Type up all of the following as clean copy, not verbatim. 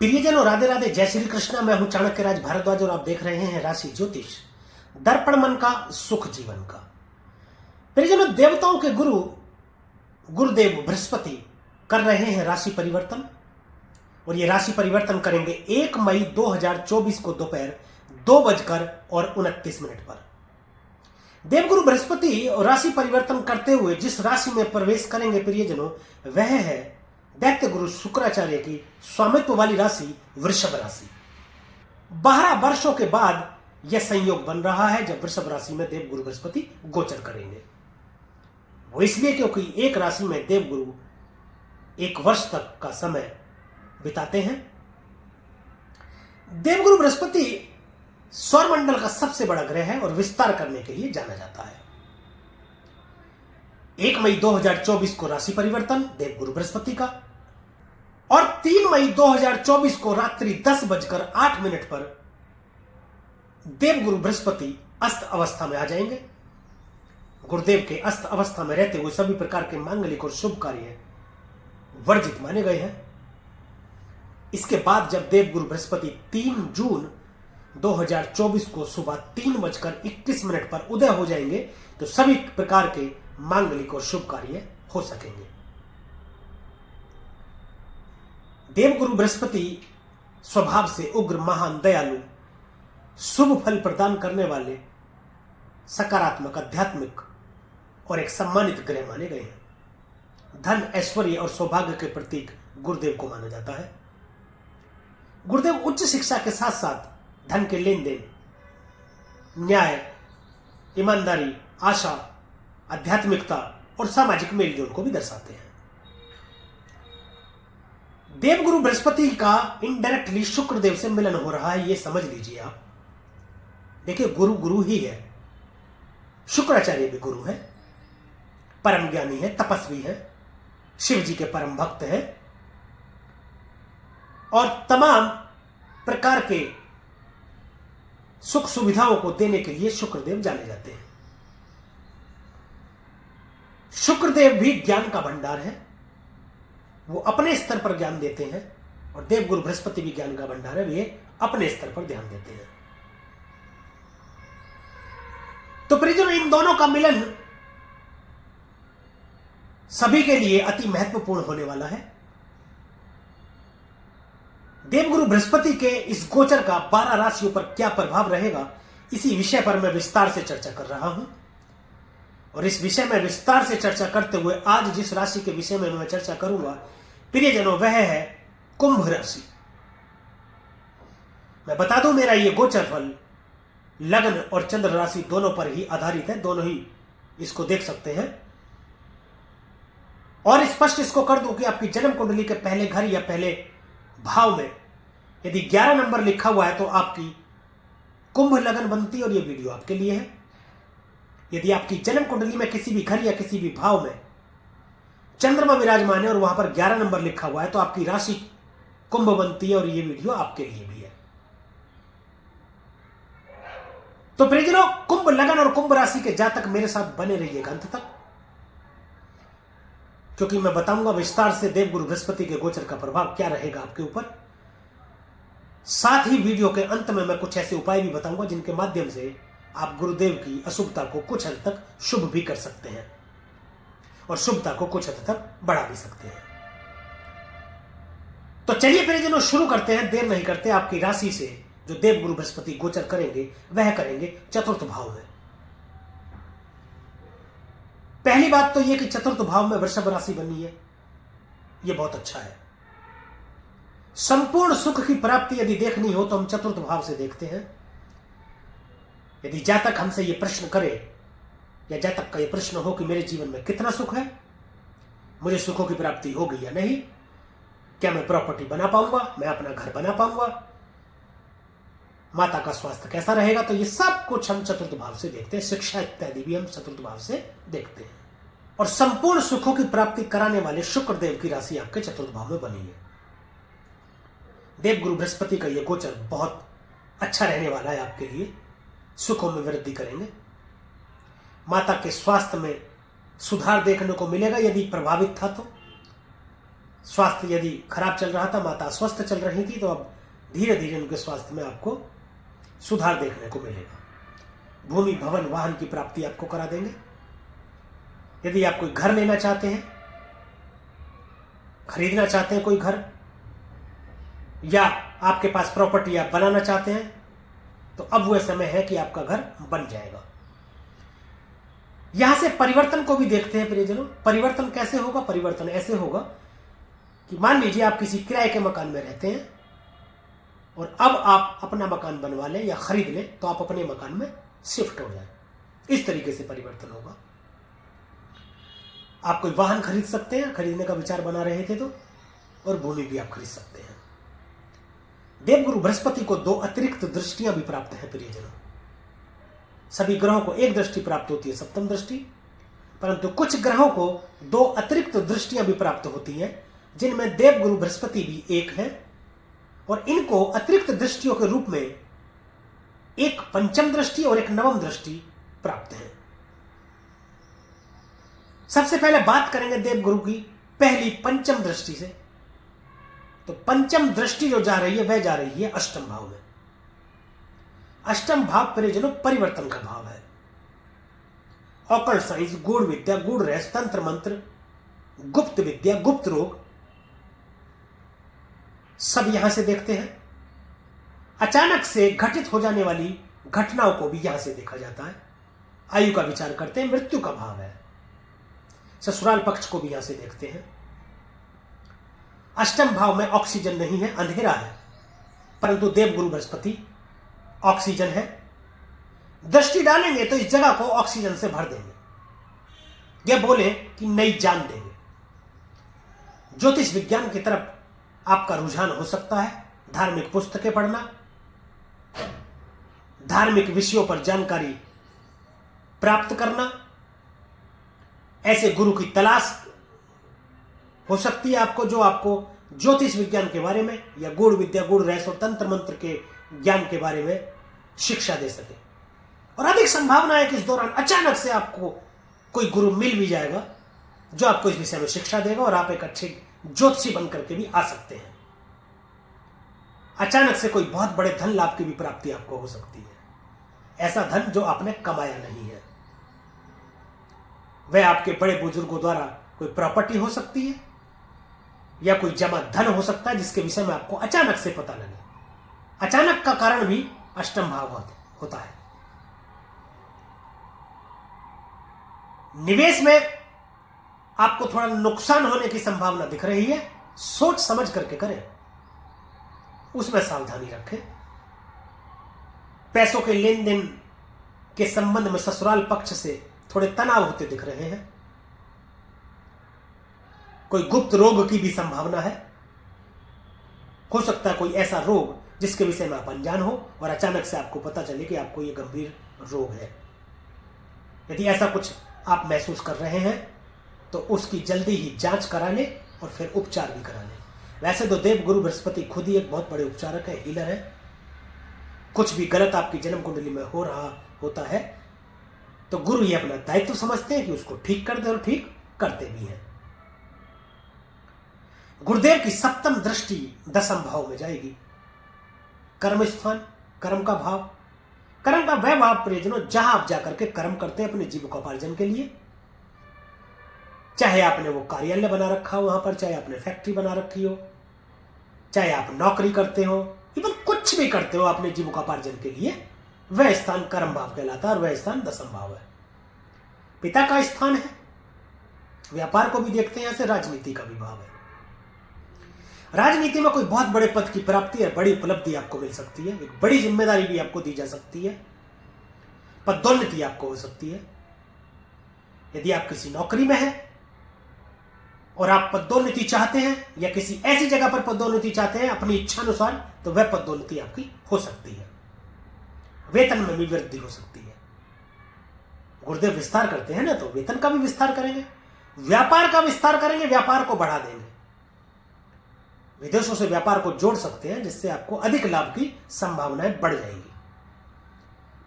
प्रियजनों, राधे राधे, जय श्री कृष्णा। मैं हूं चाणक्य राज भारद्वाज और आप देख रहे हैं राशि ज्योतिष, दर्पण मन का, सुख जीवन का। प्रियजनों, देवताओं के गुरु गुरुदेव बृहस्पति कर रहे हैं राशि परिवर्तन, और ये राशि परिवर्तन करेंगे 1 मई 2024 को दोपहर 2:29 पर। देवगुरु बृहस्पति राशि परिवर्तन करते हुए जिस राशि में प्रवेश करेंगे प्रियजनों, वह है दैत्य गुरु शुक्राचार्य की स्वामित्व वाली राशि वृषभ राशि। 12 वर्षों के बाद यह संयोग बन रहा है जब वृषभ राशि में देवगुरु बृहस्पति गोचर करेंगे। वो इसलिए क्योंकि एक राशि में देवगुरु 1 वर्ष तक का समय बिताते हैं। देवगुरु बृहस्पति सौरमंडल का सबसे बड़ा ग्रह है और विस्तार करने के लिए जाना जाता है। 1 मई 2024 को राशि परिवर्तन देवगुरु बृहस्पति का, और 3 मई 2024 को रात्रि 10:08 पर देवगुरु बृहस्पति अस्त अवस्था में आ जाएंगे। गुरुदेव के अस्त अवस्था में रहते हुए सभी प्रकार के मांगलिक और शुभ कार्य वर्जित माने गए हैं। इसके बाद जब देवगुरु बृहस्पति 3 जून 2024 को सुबह 3:21 पर उदय हो जाएंगे तो सभी प्रकार के मांगलिक और शुभ कार्य हो सकेंगे। देवगुरु बृहस्पति स्वभाव से उग्र, महान, दयालु, शुभ फल प्रदान करने वाले, सकारात्मक, आध्यात्मिक और एक सम्मानित ग्रह माने गए हैं। धन, ऐश्वर्य और सौभाग्य के प्रतीक गुरुदेव को माना जाता है। गुरुदेव उच्च शिक्षा के साथ साथ धन के लेन देन, न्याय, ईमानदारी, आशा, आध्यात्मिकता और सामाजिक मेलजोल को भी दर्शाते हैं। देवगुरु बृहस्पति का इनडायरेक्टली शुक्रदेव से मिलन हो रहा है, यह समझ लीजिए आप। देखिए, गुरु गुरु ही है, शुक्राचार्य भी गुरु है, परम ज्ञानी है, तपस्वी है, शिव जी के परम भक्त है और तमाम प्रकार के सुख सुविधाओं को देने के लिए शुक्रदेव जाने जाते हैं। शुक्रदेव भी ज्ञान का भंडार है, वो अपने स्तर पर ज्ञान देते हैं, और देवगुरु बृहस्पति भी ज्ञान का भंडार है, वे अपने स्तर पर ध्यान देते हैं। तो प्रियजनों, इन दोनों का मिलन सभी के लिए अति महत्वपूर्ण होने वाला है। देवगुरु बृहस्पति के इस गोचर का 12 राशियों पर क्या प्रभाव रहेगा, इसी विषय पर मैं विस्तार से चर्चा कर रहा हूं। और इस विषय में विस्तार से चर्चा करते हुए आज जिस राशि के विषय में मैं चर्चा करूंगा प्रियजनों, वह है कुंभ राशि। मैं बता दूं, मेरा यह गोचर फल लग्न और चंद्र राशि दोनों पर ही आधारित है, दोनों ही इसको देख सकते हैं। और स्पष्ट इसको कर दूं कि आपकी जन्म कुंडली के पहले घर या पहले भाव में यदि 11 नंबर लिखा हुआ है तो आपकी कुंभ लगन बनती है, और यह वीडियो आपके लिए है। यदि आपकी जन्म कुंडली में किसी भी घर या किसी भी भाव में चंद्रमा विराजमान है और वहां पर 11 नंबर लिखा हुआ है तो आपकी राशि कुंभ बनती है, और यह वीडियो आपके लिए भी है। तो प्रियजनों, कुंभ लगन और कुंभ राशि के जातक मेरे साथ बने रहिएगा अंत तक, क्योंकि मैं बताऊंगा विस्तार से देवगुरु बृहस्पति के गोचर का प्रभाव क्या रहेगा आपके ऊपर। साथ ही वीडियो के अंत में मैं कुछ ऐसे उपाय भी बताऊंगा जिनके माध्यम से आप गुरुदेव की अशुभता को कुछ हद तक शुभ भी कर सकते हैं और शुभता को कुछ हद तक बढ़ा भी सकते हैं। तो चलिए प्रियजनों, शुरू करते हैं, देर नहीं करते। आपकी राशि से जो देवगुरु बृहस्पति गोचर करेंगे वह करेंगे चतुर्थ भाव में। पहली बात तो यह कि चतुर्थ भाव में वृषभ राशि बनी है, यह बहुत अच्छा है। संपूर्ण सुख की प्राप्ति यदि देखनी हो तो हम चतुर्थ भाव से देखते हैं। यदि जातक हमसे यह प्रश्न करे या जातक का यह प्रश्न हो कि मेरे जीवन में कितना सुख है, मुझे सुखों की प्राप्ति होगी या नहीं, क्या मैं प्रॉपर्टी बना पाऊंगा, मैं अपना घर बना पाऊंगा, माता का स्वास्थ्य कैसा रहेगा, तो ये सब कुछ हम चतुर्थ भाव से देखते हैं। शिक्षा इत्यादि भी हम चतुर्थ भाव से देखते हैं। और संपूर्ण सुखों की प्राप्ति कराने वाले शुक्रदेव की राशि आपके चतुर्थ भाव में बनी है। देवगुरु बृहस्पति का यह गोचर बहुत अच्छा रहने वाला है आपके लिए, सुखों में वृद्धि करेंगे। माता के स्वास्थ्य में सुधार देखने को मिलेगा यदि प्रभावित था तो। स्वास्थ्य यदि खराब चल रहा था, माता अस्वस्थ चल रही थी, तो अब धीरे धीरे उनके स्वास्थ्य में आपको सुधार देखने को मिलेगा। भूमि, भवन, वाहन की प्राप्ति आपको करा देंगे। यदि आप कोई घर लेना चाहते हैं, खरीदना चाहते हैं कोई घर, या आपके पास प्रॉपर्टी आप बनाना चाहते हैं, तो अब वह समय है कि आपका घर बन जाएगा। यहां से परिवर्तन को भी देखते हैं प्रियजनों। परिवर्तन कैसे होगा? परिवर्तन ऐसे होगा कि मान लीजिए आप किसी किराए के मकान में रहते हैं और अब आप अपना मकान बनवा लें या खरीद लें, तो आप अपने मकान में शिफ्ट हो जाए। इस तरीके से परिवर्तन होगा। आप कोई वाहन खरीद सकते हैं, खरीदने का विचार बना रहे थे तो, और भूमि भी आप खरीद सकते हैं। देवगुरु बृहस्पति को 2 अतिरिक्त दृष्टियां भी प्राप्त है प्रियजनों। सभी ग्रहों को एक दृष्टि प्राप्त होती है, सप्तम दृष्टि, परंतु कुछ ग्रहों को 2 अतिरिक्त दृष्टियां भी प्राप्त होती हैं, जिनमें देवगुरु बृहस्पति भी एक है। और इनको अतिरिक्त दृष्टियों के रूप में एक पंचम दृष्टि और एक नवम दृष्टि प्राप्त है। सबसे पहले बात करेंगे देवगुरु की पहली पंचम दृष्टि से। तो पंचम दृष्टि जो जा रही है वह जा रही है अष्टम भाव में। अष्टम भाव परिजनों परिवर्तन का भाव है। ऑकल्ट साइंस, गूढ़ विद्या, गूढ़ रहस्य, तंत्र मंत्र, गुप्त विद्या, गुप्त रोग, सब यहां से देखते हैं। अचानक से घटित हो जाने वाली घटनाओं को भी यहां से देखा जाता है। आयु का विचार करते हैं, मृत्यु का भाव है। ससुराल पक्ष को भी यहां से देखते हैं। अष्टम भाव में ऑक्सीजन नहीं है, अंधेरा है, परंतु देवगुरु बृहस्पति ऑक्सीजन है। दृष्टि डालेंगे तो इस जगह को ऑक्सीजन से भर देंगे। यह बोले कि नई जान देंगे। ज्योतिष विज्ञान की तरफ आपका रुझान हो सकता है। धार्मिक पुस्तकें पढ़ना, धार्मिक विषयों पर जानकारी प्राप्त करना, ऐसे गुरु की तलाश हो सकती है आपको, जो आपको ज्योतिष विज्ञान के बारे में या गूढ़ विद्या, गूढ़ रहस्य और तंत्र मंत्र के ज्ञान के बारे में शिक्षा दे सके। और अधिक संभावना है कि इस दौरान अचानक से आपको कोई गुरु मिल भी जाएगा जो आपको इस विषय में शिक्षा देगा, और आप एक अच्छे ज्योतिषी बनकर के भी आ सकते हैं। अचानक से कोई बहुत बड़े धन लाभ की भी प्राप्ति आपको हो सकती है। ऐसा धन जो आपने कमाया नहीं है। वह आपके बड़े बुजुर्गों द्वारा कोई प्रॉपर्टी हो सकती है, या कोई जमा धन हो सकता है जिसके विषय में आपको अचानक से पता लगे। अचानक का कारण भी अष्टम भाव होता है। निवेश में आपको थोड़ा नुकसान होने की संभावना दिख रही है, सोच समझ करके करें, उसमें सावधानी रखें। पैसों के लेन देन के संबंध में ससुराल पक्ष से थोड़े तनाव होते दिख रहे हैं। कोई गुप्त रोग की भी संभावना है। हो सकता है कोई ऐसा रोग जिसके विषय में आप अनजान हो और अचानक से आपको पता चले कि आपको यह गंभीर रोग है। यदि ऐसा कुछ आप महसूस कर रहे हैं तो उसकी जल्दी ही जांच करा लें और फिर उपचार भी करा लें। वैसे तो देवगुरु बृहस्पति खुद ही एक बहुत बड़े उपचारक है, हीलर है। कुछ भी गलत आपकी जन्म कुंडली में हो रहा होता है तो गुरु ही अपना दायित्व समझते हैं कि उसको ठीक कर दे, और ठीक करते भी हैं। गुरुदेव की सप्तम दृष्टि दसम भाव में जाएगी। कर्म स्थान, कर्म का भाव, कर्म का वह भाव प्रियजनों जहां आप जाकर के कर्म करते हैं अपने जीविकोपार्जन के लिए। चाहे आपने वो कार्यालय बना रखा हो वहां पर, चाहे आपने फैक्ट्री बना रखी हो, चाहे आप नौकरी करते हो, इवन कुछ भी करते हो अपने जीविकोपार्जन के लिए, वह स्थान कर्म भाव कहलाता है और वह स्थान दसम भाव है। पिता का स्थान है। व्यापार को भी देखते हैं, यहां से राजनीति का भी भाव है। राजनीति में कोई बहुत बड़े पद की प्राप्ति है, बड़ी उपलब्धि आपको मिल सकती है। एक बड़ी जिम्मेदारी भी आपको दी जा सकती है। पदोन्नति आपको हो सकती है। यदि आप किसी नौकरी में हैं और आप पदोन्नति चाहते हैं या किसी ऐसी जगह पर पदोन्नति चाहते हैं अपनी इच्छा अनुसार, तो वह पदोन्नति आपकी हो सकती है। वेतन में भी वृद्धि हो सकती है। गुरुदेव विस्तार करते हैं ना, तो वेतन का भी विस्तार करेंगे, व्यापार का विस्तार करेंगे, व्यापार को बढ़ा देंगे। विदेशों से व्यापार को जोड़ सकते हैं जिससे आपको अधिक लाभ की संभावनाएं बढ़ जाएंगी।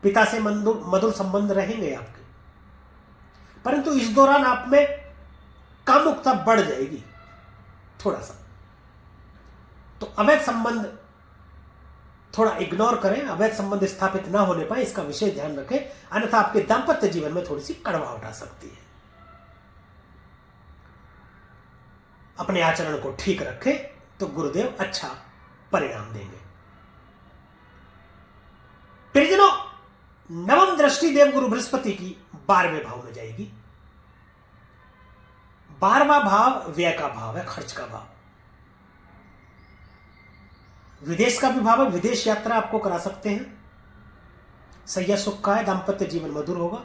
पिता से मधुर संबंध रहेंगे आपके, परंतु इस दौरान आप में कामुकता बढ़ जाएगी। थोड़ा सा। तो अवैध संबंध थोड़ा इग्नोर करें, अवैध संबंध स्थापित ना होने पाए इसका विशेष ध्यान रखें, अन्यथा आपके दाम्पत्य जीवन में थोड़ी सी कड़वाहट आ सकती है। अपने आचरण को ठीक रखें तो गुरुदेव अच्छा परिणाम देंगे। प्रियजनों, नवम दृष्टि देवगुरु बृहस्पति की 12वें भाव में जाएगी। 12वां भाव व्यय का भाव है, खर्च का भाव। विदेश का भी भाव है, विदेश यात्रा आपको करा सकते हैं। सैया सुख का है, दाम्पत्य जीवन मधुर होगा,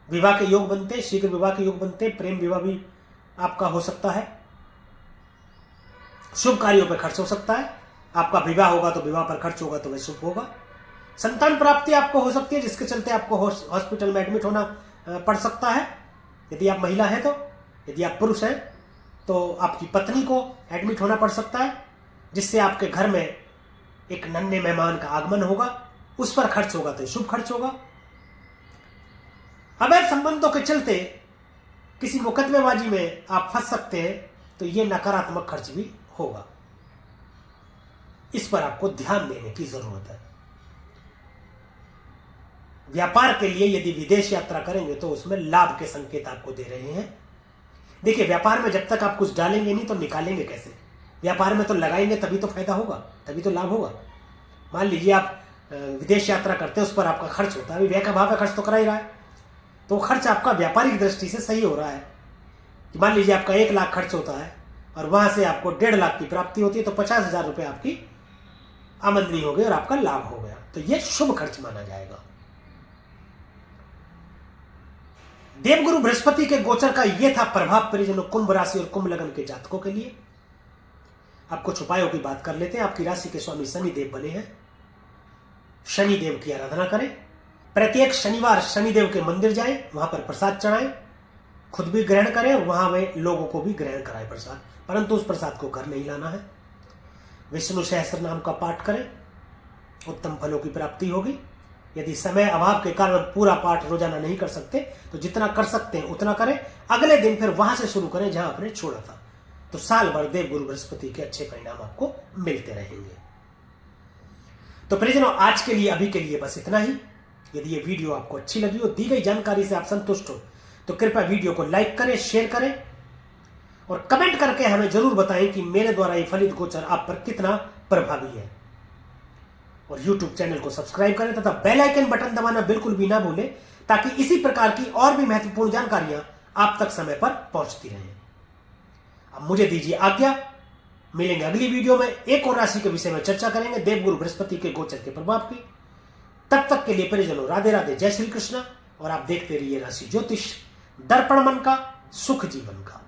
विवाह के योग बनते, शीघ्र विवाह के योग बनते, प्रेम विवाह भी आपका हो सकता है। शुभ कार्यों पर खर्च हो सकता है। आपका विवाह होगा तो विवाह पर खर्च होगा तो वह शुभ होगा। संतान प्राप्ति आपको हो सकती है, जिसके चलते आपको हॉस्पिटल में एडमिट होना पड़ सकता है, यदि आप महिला हैं तो। यदि आप पुरुष हैं तो आपकी पत्नी को एडमिट होना पड़ सकता है, जिससे आपके घर में एक नन्हे मेहमान का आगमन होगा, उस पर खर्च होगा तो शुभ खर्च होगा। अवैध संबंधों के चलते किसी मुकदमेबाजी में आप फंस सकते हैं, तो यह नकारात्मक खर्च भी होगा। इस पर आपको ध्यान देने की जरूरत है। व्यापार के लिए यदि विदेश यात्रा करेंगे तो उसमें लाभ के संकेत आपको दे रहे हैं। देखिए, व्यापार में जब तक आप कुछ डालेंगे नहीं तो निकालेंगे कैसे? व्यापार में तो लगाएंगे तभी तो फायदा होगा, तभी तो लाभ होगा। मान लीजिए आप विदेश यात्रा करते हैं, उस पर आपका खर्च होता है, अभी व्यय का भाव है, खर्च तो करा ही रहा है, तो खर्च आपका व्यापारिक दृष्टि से सही हो रहा है। कि मान लीजिए आपका 1 लाख खर्च होता है और वहां से आपको 1.5 लाख की प्राप्ति होती है, तो 50,000 रुपये आपकी आमदनी हो गई और आपका लाभ हो गया, तो यह शुभ खर्च माना जाएगा। देवगुरु बृहस्पति के गोचर का यह था प्रभाव परिजनों कुंभ राशि और कुंभ लग्न के जातकों के लिए। अब कुछ उपायों की बात कर लेते हैं। आपकी राशि के स्वामी शनिदेव बने हैं, शनिदेव की आराधना करें। प्रत्येक शनिवार शनिदेव के मंदिर जाएं, वहां पर प्रसाद चढ़ाएं, खुद भी ग्रहण करें और वहां में लोगों को भी ग्रहण कराएं प्रसाद, परंतु उस प्रसाद को घर नहीं लाना है। विष्णु सहस्त्र नाम का पाठ करें, उत्तम फलों की प्राप्ति होगी। यदि समय अभाव के कारण पूरा पाठ रोजाना नहीं कर सकते तो जितना कर सकते हैं उतना करें। अगले दिन फिर वहां से शुरू करें जहां आपने छोड़ा था, तो साल भर देवगुरु बृहस्पति के अच्छे परिणाम आपको मिलते रहेंगे। तो परिजनों, आज के लिए अभी के लिए बस इतना ही। यदि ये वीडियो आपको अच्छी लगी हो, दी गई जानकारी से आप संतुष्ट हो, तो कृपया वीडियो को लाइक करें, शेयर करें और कमेंट करके हमें जरूर बताएं कि मेरे द्वारा ये फलित गोचर आप पर कितना प्रभावी है। और YouTube चैनल को सब्सक्राइब करें तथा बेल आइकन बटन दबाना बिल्कुल भी ना भूलें, ताकि इसी प्रकार की और भी महत्वपूर्ण जानकारियां आप तक समय पर पहुंचती रहें। अब मुझे दीजिए आज्ञा, मिलेंगे अगली वीडियो में। एक और राशि के विषय में चर्चा करेंगे, देवगुरु बृहस्पति के गोचर के प्रभाव की। तब तक के लिए परिजनों, राधे राधे, जय श्री कृष्ण। और आप देखते रहिए राशि ज्योतिष, दर्पण मन का, सुख जीवन का।